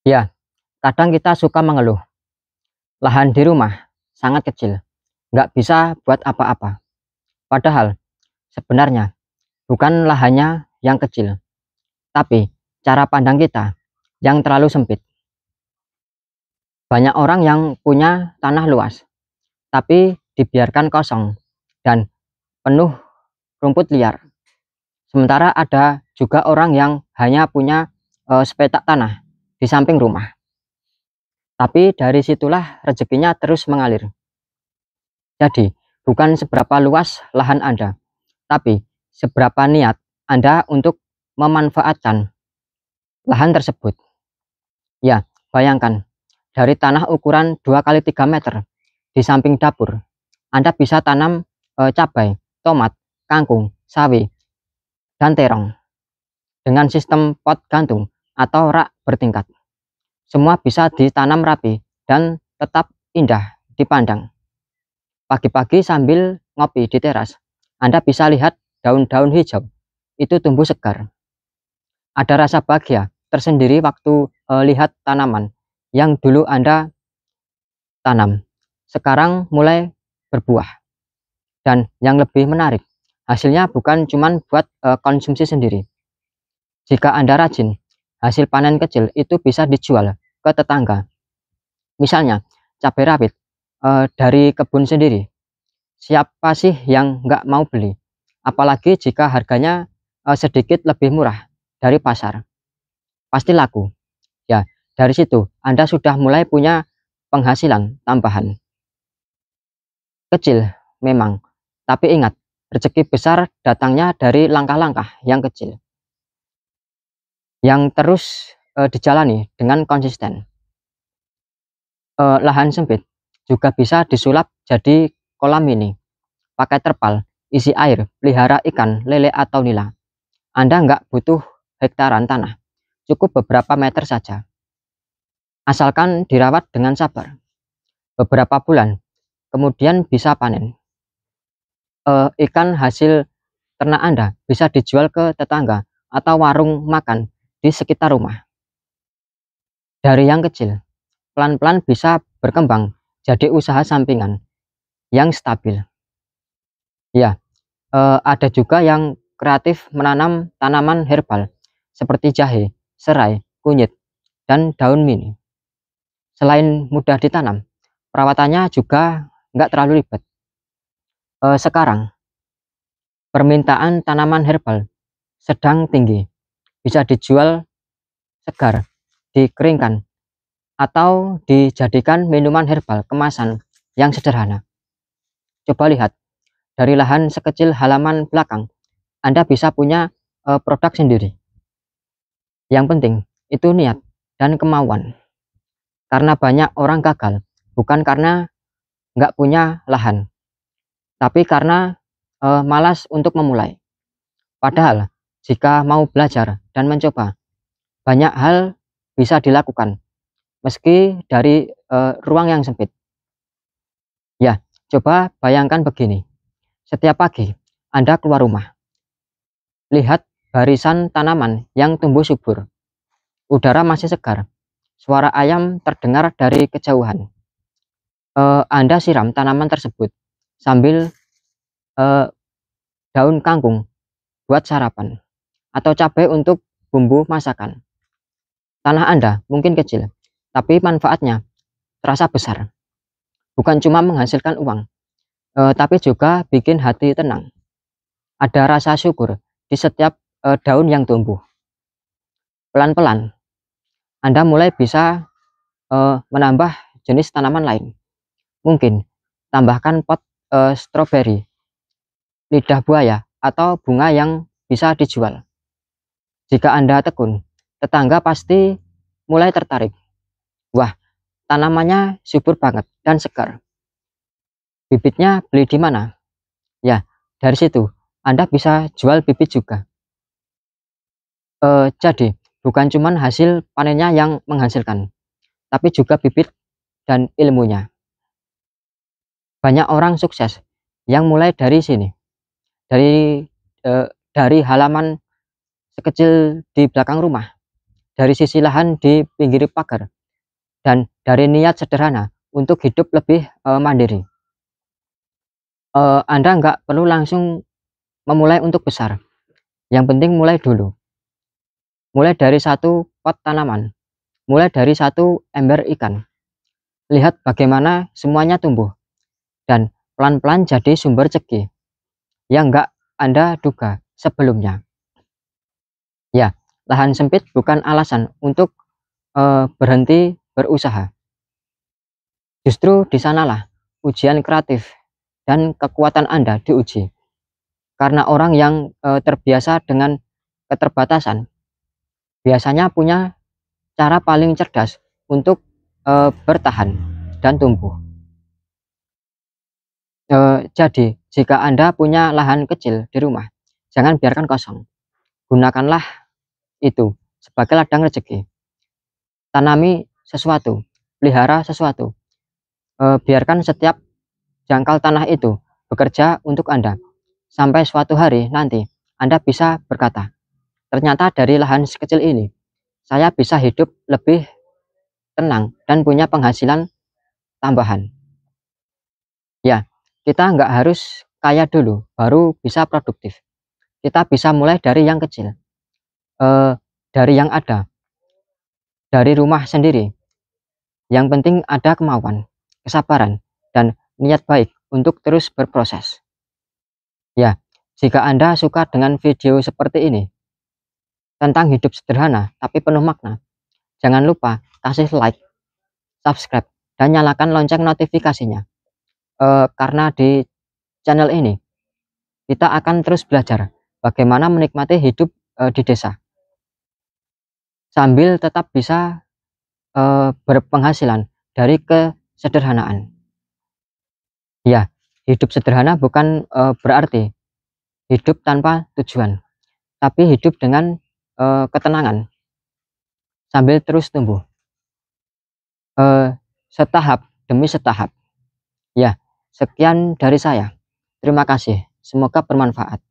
Ya, kadang kita suka mengeluh, lahan di rumah sangat kecil, nggak bisa buat apa-apa. Padahal sebenarnya bukan lahannya yang kecil, tapi cara pandang kita yang terlalu sempit. Banyak orang yang punya tanah luas, tapi dibiarkan kosong dan penuh rumput liar. Sementara ada juga orang yang hanya punya sepetak tanah di samping rumah. Tapi dari situlah rezekinya terus mengalir. Jadi, bukan seberapa luas lahan Anda, tapi seberapa niat Anda untuk memanfaatkan lahan tersebut. Ya, bayangkan, dari tanah ukuran 2 kali 3 meter di samping dapur, Anda bisa tanam cabai, tomat, kangkung, sawi, dan terong dengan sistem pot gantung atau rak bertingkat. Semua bisa ditanam rapi dan tetap indah dipandang. Pagi-pagi sambil ngopi di teras, Anda bisa lihat daun-daun hijau itu tumbuh segar. Ada rasa bahagia tersendiri waktu lihat tanaman yang dulu Anda tanam, sekarang mulai berbuah. Dan yang lebih menarik, hasilnya bukan cuma buat konsumsi sendiri. Jika Anda rajin, hasil panen kecil itu bisa dijual ke tetangga. Misalnya, cabai rawit dari kebun sendiri. Siapa sih yang nggak mau beli? Apalagi jika harganya sedikit lebih murah dari pasar. Pasti laku. Ya, dari situ Anda sudah mulai punya penghasilan tambahan. Kecil memang, tapi ingat, rezeki besar datangnya dari langkah-langkah yang kecil, yang terus dijalani dengan konsisten. Lahan sempit juga bisa disulap jadi kolam mini, pakai terpal, isi air, pelihara ikan, lele atau nila. Anda nggak butuh hektaran tanah, cukup beberapa meter saja. Asalkan dirawat dengan sabar. Beberapa bulan, kemudian bisa panen. Ikan hasil ternak Anda bisa dijual ke tetangga atau warung makan di sekitar rumah. Dari yang kecil, pelan-pelan bisa berkembang jadi usaha sampingan yang stabil. Ya, ada juga yang kreatif menanam tanaman herbal seperti jahe, serai, kunyit, dan daun mini. Selain mudah ditanam, perawatannya juga nggak terlalu ribet. Sekarang, permintaan tanaman herbal sedang tinggi, bisa dijual segar, dikeringkan, atau dijadikan minuman herbal kemasan yang sederhana. Coba lihat, dari lahan sekecil halaman belakang, Anda bisa punya produk sendiri. Yang penting itu niat dan kemauan. Karena banyak orang gagal, bukan karena nggak punya lahan, tapi karena malas untuk memulai. Padahal, jika mau belajar dan mencoba, banyak hal bisa dilakukan, meski dari ruang yang sempit. Ya, coba bayangkan begini. Setiap pagi, Anda keluar rumah. Lihat barisan tanaman yang tumbuh subur. Udara masih segar. Suara ayam terdengar dari kejauhan. Anda siram tanaman tersebut sambil daun kangkung buat sarapan atau cabai untuk bumbu masakan. Tanah Anda mungkin kecil, tapi manfaatnya terasa besar. Bukan cuma menghasilkan uang, tapi juga bikin hati tenang. Ada rasa syukur di setiap daun yang tumbuh. Pelan-pelan, Anda mulai bisa menambah jenis tanaman lain. Mungkin tambahkan pot stroberi, lidah buaya, atau bunga yang bisa dijual. Jika Anda tekun, tetangga pasti mulai tertarik. Wah, tanamannya subur banget dan segar. Bibitnya beli di mana? Ya, dari situ Anda bisa jual bibit juga. Jadi, bukan cuma hasil panennya yang menghasilkan, tapi juga bibit dan ilmunya. Banyak orang sukses yang mulai dari sini, dari halaman sekecil di belakang rumah. dari sisi lahan di pinggir pagar, dan dari niat sederhana untuk hidup lebih mandiri. Anda nggak perlu langsung memulai untuk besar, yang penting mulai dulu. Mulai dari satu pot tanaman, mulai dari satu ember ikan. Lihat bagaimana semuanya tumbuh, dan pelan-pelan jadi sumber rezeki yang nggak Anda duga sebelumnya. Ya, lahan sempit bukan alasan untuk berhenti berusaha. Justru di sanalah ujian kreatif dan kekuatan Anda diuji. Karena orang yang terbiasa dengan keterbatasan biasanya punya cara paling cerdas untuk bertahan dan tumbuh. Jadi, jika Anda punya lahan kecil di rumah, jangan biarkan kosong. Gunakanlah itu sebagai ladang rezeki. Tanami sesuatu, pelihara sesuatu. Biarkan setiap jangkal tanah itu bekerja untuk Anda. Sampai suatu hari nanti, Anda bisa berkata, ternyata dari lahan sekecil ini, saya bisa hidup lebih tenang dan punya penghasilan tambahan. Ya, kita nggak harus kaya dulu, baru bisa produktif. Kita bisa mulai dari yang kecil, dari yang ada, dari rumah sendiri. Yang penting ada kemauan, kesabaran, dan niat baik untuk terus berproses. Ya, jika Anda suka dengan video seperti ini, tentang hidup sederhana tapi penuh makna, jangan lupa kasih like, subscribe, dan nyalakan lonceng notifikasinya. Karena di channel ini, kita akan terus belajar bagaimana menikmati hidup di desa, sambil tetap bisa berpenghasilan dari kesederhanaan. Ya, hidup sederhana bukan berarti hidup tanpa tujuan, tapi hidup dengan ketenangan sambil terus tumbuh, setahap demi setahap. Ya, sekian dari saya. Terima kasih. Semoga bermanfaat.